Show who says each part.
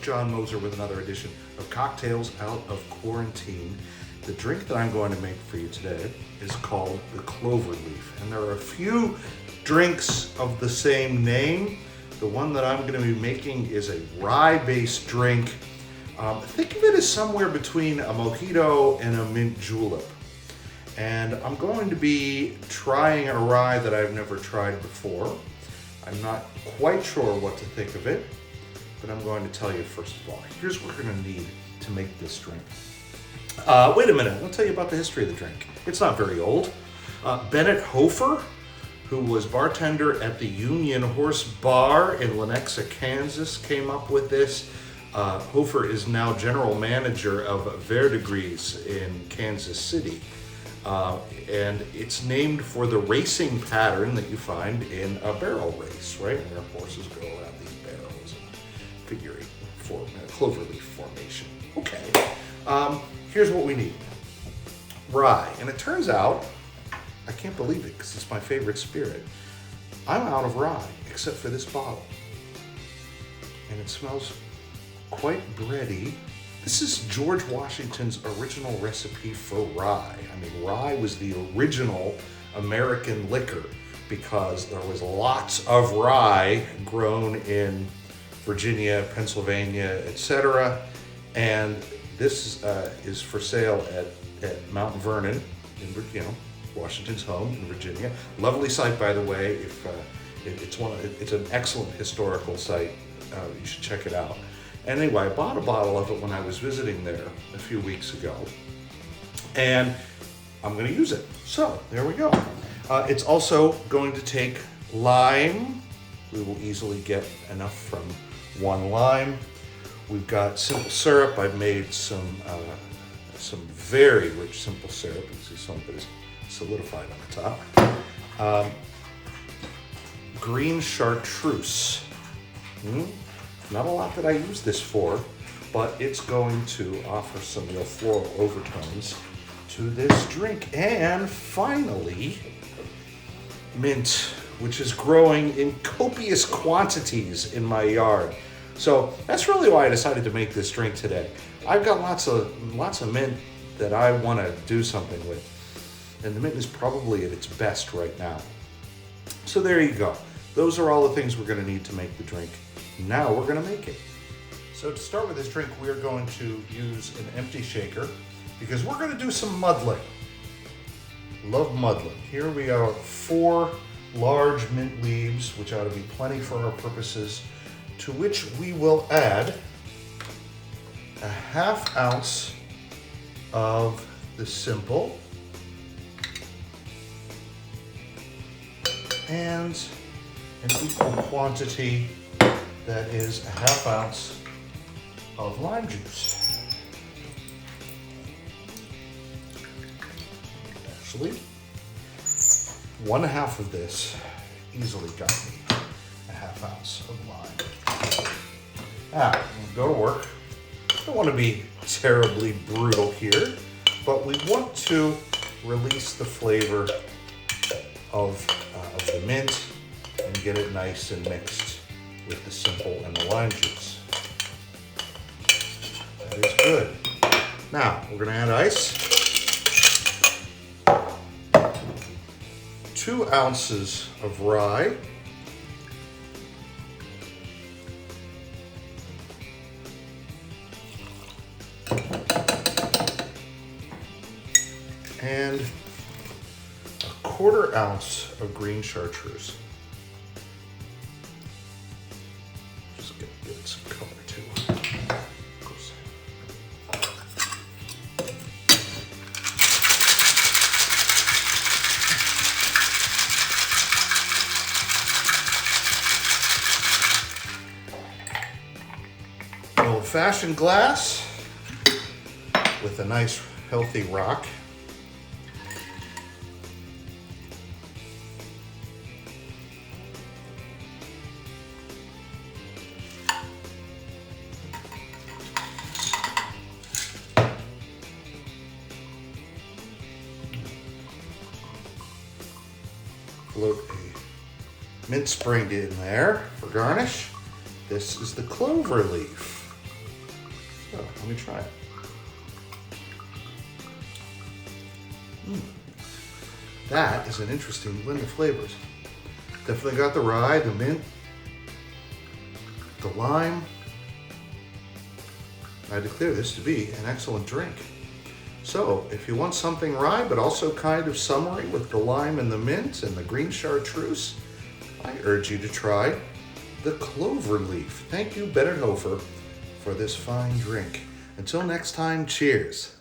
Speaker 1: John Moser with another edition of Cocktails Out of Quarantine. The drink that I'm going to make for you today is called the Cloverleaf, and there are a few drinks of the same name. The one that I'm going to be making is a rye-based drink. Think of it as somewhere between a mojito and a mint julep. And I'm going to be trying a rye that I've never tried before. I'm not quite sure what to think of it, but I'm going to tell you first of all. Here's what we're going to need to make this drink. Wait a minute, I'll tell you about the history of the drink. It's not very old. Bennett Hofer, who was bartender at the Union Horse Bar in Lenexa, Kansas, came up with this. Hofer is now general manager of Verdigris in Kansas City. And it's named for the racing pattern that you find in a barrel race, right? Where horses go around these barrels and figure cloverleaf formation. Okay, here's what we need. Rye, and it turns out, I can't believe it because it's my favorite spirit, I'm out of rye, except for this bottle. And it smells quite bready. This is George Washington's original recipe for rye. I mean, rye was the original American liquor because there was lots of rye grown in Virginia, Pennsylvania, etc. And this is for sale at Mount Vernon, in Washington's home in Virginia. Lovely site, by the way. It's an excellent historical site. You should check it out. Anyway, I bought a bottle of it when I was visiting there a few weeks ago, and I'm going to use it. So there we go. It's also going to take lime. We will easily get enough from one lime. We've got simple syrup. I've made some very rich simple syrup. You can see some of it is solidified on the top. Green chartreuse. Not a lot that I use this for, but it's going to offer some real floral overtones to this drink. And finally, mint, which is growing in copious quantities in my yard. So that's really why I decided to make this drink today. I've got lots of mint that I want to do something with, and the mint is probably at its best right now. So there you go. Those are all the things we're going to need to make the drink. Now we're going to make it. So to start with this drink, we are going to use an empty shaker because we're going to do some muddling. Love muddling. Here we are, 4 large mint leaves, which ought to be plenty for our purposes, to which we will add a 1/2 ounce of the simple and an equal quantity that is a 1/2 ounce of lime juice. Actually, 1/2 of this easily got me a 1/2 ounce of lime. Now, we'll go to work. Don't want to be terribly brutal here, but we want to release the flavor of the mint and get it nice and mixed with the simple and the lime juice. That is good. Now, we're going to add ice. 2 ounces of rye. And a 1/4 ounce of green chartreuse. Just give it some color too. Of course. An old-fashioned glass with a nice healthy rock. Float a mint sprig in there for garnish. This is the Cloverleaf. So, let me try it. That is an interesting blend of flavors. Definitely got the rye, the mint, the lime. I declare this to be an excellent drink. So, if you want something rye, but also kind of summery with the lime and the mint and the green chartreuse, I urge you to try the Cloverleaf. Thank you, Better Hofer, for this fine drink. Until next time, cheers.